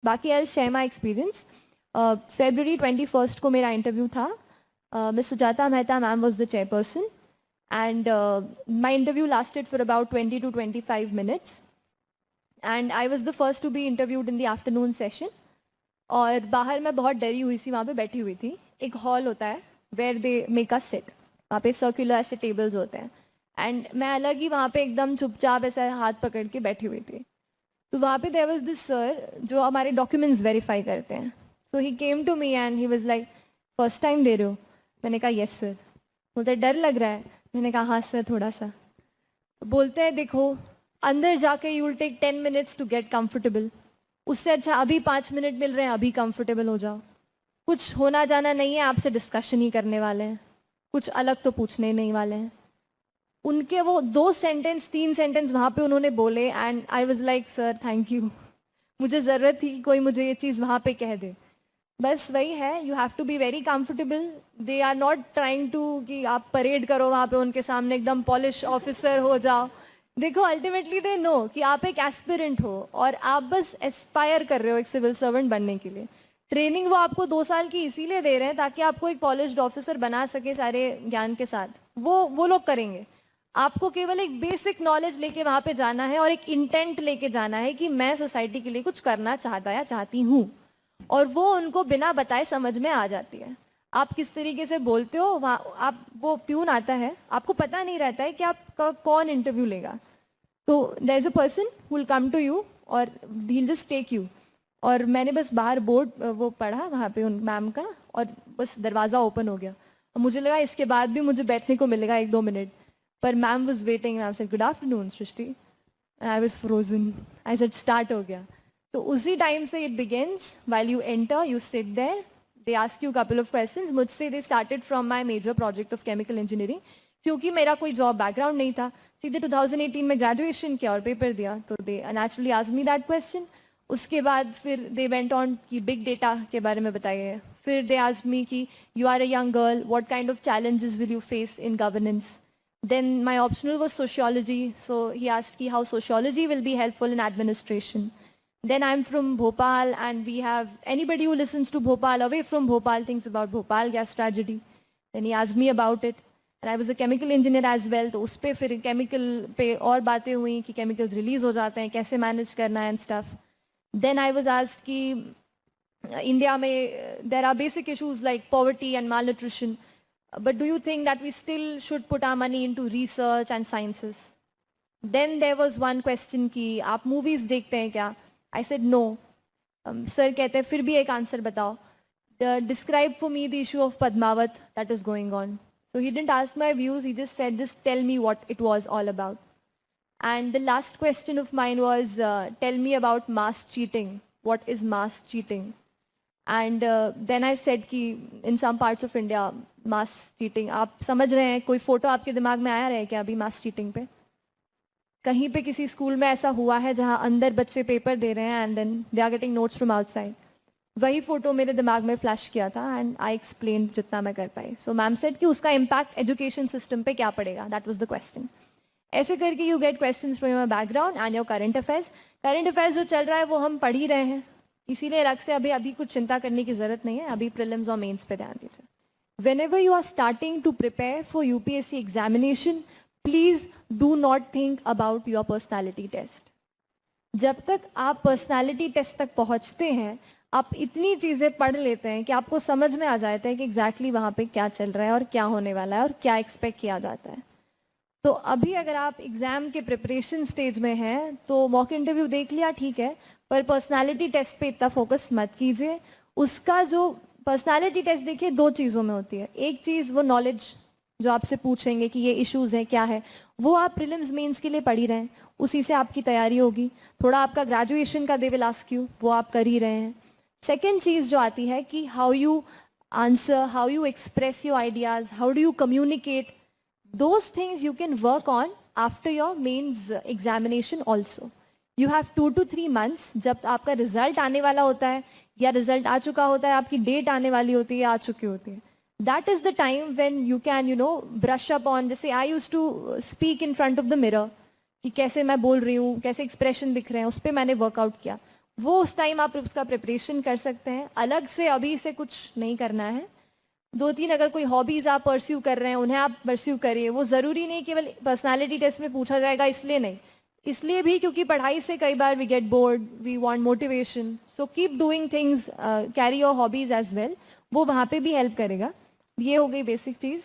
बाकी I share my experience. February 21st को मेरा इंटरव्यू था. Miss Sujata Mehta ma'am was the chairperson and my interview lasted for about 20 to 25 minutes and I was the first to be interviewed in the afternoon session. और बाहर मैं बहुत डरी हुई थी, वहाँ पे बैठी हुई थी. एक हॉल होता है where they make us sit, वहाँ पे सर्कुलर ऐसे टेबल्स होते हैं एंड मैं अलग ही वहाँ पे एकदम चुपचाप ऐसा हाथ पकड़ के बैठी हुई थी. तो वहाँ पे देयर वाज दिस सर जो हमारे डॉक्यूमेंट्स वेरीफाई करते हैं. So he came to me and he was like, first time दे रहे हो? मैंने कहा यस सर. बोलते डर लग रहा है? मैंने कहा हाँ सर थोड़ा सा. बोलते हैं देखो अंदर जाके you will take 10 minutes to get comfortable, उससे अच्छा अभी 5 मिनट मिल रहे हैं, अभी कंफर्टेबल हो जाओ. कुछ होना जाना नहीं है, आपसे डिस्कशन ही करने वाले हैं, कुछ अलग तो पूछने नहीं वाले हैं. उनके वो 2 सेंटेंस 3 सेंटेंस वहाँ पे उन्होंने बोले and I was like sir thank you. मुझे ज़रूरत थी कि कोई मुझे ये चीज़ वहाँ पे कह दे. बस वही है, you have to be very comfortable. They are not trying to कि आप परेड करो वहाँ पे उनके सामने, एकदम पॉलिश ऑफिसर हो जाओ. देखो अल्टीमेटली दे नो कि आप एक एस्पिरेंट हो और आप बस एस्पायर कर रहे हो एक सिविल सर्वेंट बनने के लिए. ट्रेनिंग वो आपको 2 साल की इसीलिए दे रहे हैं ताकि आपको एक पॉलिश्ड ऑफिसर बना सके सारे ज्ञान के साथ. वो लोग करेंगे. आपको केवल एक बेसिक नॉलेज लेके वहाँ पे जाना है और एक इंटेंट लेके जाना है कि मैं सोसाइटी के लिए कुछ करना चाहता या चाहती हूँ, और वो उनको बिना बताए समझ में आ जाती है. आप किस तरीके से बोलते हो वहाँ, आप वो प्यून आता है, आपको पता नहीं रहता है कि आपका कौन इंटरव्यू लेगा. तो there is a person who will come to you और he will just take you. और मैंने बस बाहर बोर्ड वो पढ़ा वहाँ पे उन मैम का और बस दरवाज़ा ओपन हो गया. और मुझे लगा इसके बाद भी मुझे बैठने को मिलेगा 1-2 मिनट, पर ma'am was waiting. Ma'am said good afternoon Srishti. I was frozen. I said start हो गया. तो उसी टाइम से it begins. While you enter you sit there, they ask you couple of questions. मुझसे they started from my major project of chemical engineering, क्योंकि मेरा कोई job background नहीं था. सीधे 2018 में ग्रेजुएशन किया और पेपर दिया, तो they naturally asked me that question. उसके बाद फिर दे वेंट ऑन कि बिग डेटा के बारे में बताइए. फिर दे आस्क्ड मी कि you are a young girl, what kind of challenges will you face in governance. Then my optional was sociology, so he asked me how sociology will be helpful in administration. Then I'm from Bhopal and we have anybody who listens to Bhopal away from Bhopal thinks about Bhopal gas tragedy. Then he asked me about it and I was a chemical engineer as well, तो उस पे फिर chemical पे और बातें हुई कि chemicals release हो जाते हैं, कैसे manage करना है and stuff. Then I was asked कि India में there are basic issues like poverty and malnutrition. But do you think that we still should put our money into research and sciences? Then there was one question कि आप movies देखते हैं क्या? I said no. Sir कहते हैं फिर भी एक आंसर बताओ. Describe for me the issue of Padmavat that is going on. So he didn't ask my views. He just said just tell me what it was all about. And the last question of mine was tell me about mass cheating. What is mass cheating? And then I said कि in some parts of India mass cheating, आप समझ रहे हैं, कोई photo आपके दिमाग में आया रहे क्या अभी मास चीटिंग पे? कहीं पे किसी स्कूल में ऐसा हुआ है जहां अंदर बच्चे पेपर दे रहे हैं and then they are getting notes from outside? वही फोटो मेरे दिमाग में फ्लैश किया था एंड आई एक्सप्लेन जितना मैं कर पाई. सो मैम सेड कि उसका इम्पैक्ट एजुकेशन सिस्टम पे क्या पड़ेगा, दैट वाज द क्वेश्चन. ऐसे करके you get questions from your background and your current affairs. Current affairs जो चल रहा है वो हम पढ़ ही रहे हैं, इसीलिए अलग से अभी कुछ चिंता करने की जरूरत नहीं है. अभी प्रीलिम्स और मेंस पे ध्यान दीजिए. Whenever you are starting to prepare for UPSC examination, please do not think about your personality test. जब तक आप पर्सनालिटी टेस्ट तक पहुंचते हैं, आप इतनी चीज़ें पढ़ लेते हैं कि आपको समझ में आ जाता है कि एग्जैक्टली वहाँ पे क्या चल रहा है और क्या होने वाला है और क्या एक्सपेक्ट किया जाता है. तो अभी अगर आप एग्ज़ाम के प्रिपरेशन स्टेज में हैं तो मॉक इंटरव्यू देख लिया ठीक है, पर पर्सनालिटी टेस्ट पे इतना फोकस मत कीजिए. उसका जो पर्सनालिटी टेस्ट देखिए 2 चीज़ों में होती है. एक चीज़ वो नॉलेज जो आपसे पूछेंगे कि ये इश्यूज़ हैं क्या है, वो आप प्रीलिम्स मेंस के लिए पढ़ ही रहे हैं, उसी से आपकी तैयारी होगी. थोड़ा आपका ग्रेजुएशन का दे विल आस्क यू, वो आप कर ही रहे हैं. सेकेंड चीज़ जो आती है कि how you answer, how you express your ideas, how do you communicate, those things you can work on after your mains examination also. You have 2 to 3 months. जब आपका रिजल्ट आने वाला होता है या रिजल्ट आ चुका होता है, आपकी डेट आने वाली होती है, आ चुकी होती है, that is the time when you can brush up on. जैसे I use to speak in front of the mirror कि कैसे मैं बोल रही हूँ, कैसे एक्सप्रेशन दिख रहे हैं, उस पर मैंने वर्कआउट किया. वो उस टाइम आप उसका प्रिपरेशन कर सकते हैं, अलग से अभी से कुछ नहीं करना है। 2-3 अगर कोई हॉबीज़ आप परस्यू कर रहे हैं उन्हें आप परस्यू करिए। वो ज़रूरी नहीं केवल पर्सनालिटी टेस्ट में पूछा जाएगा इसलिए नहीं, इसलिए भी क्योंकि पढ़ाई से कई बार we get bored, we want motivation, so keep doing things, carry your hobbies as well, वो वहाँ पे भी हेल्प करेगा। ये हो गई बेसिक चीज़।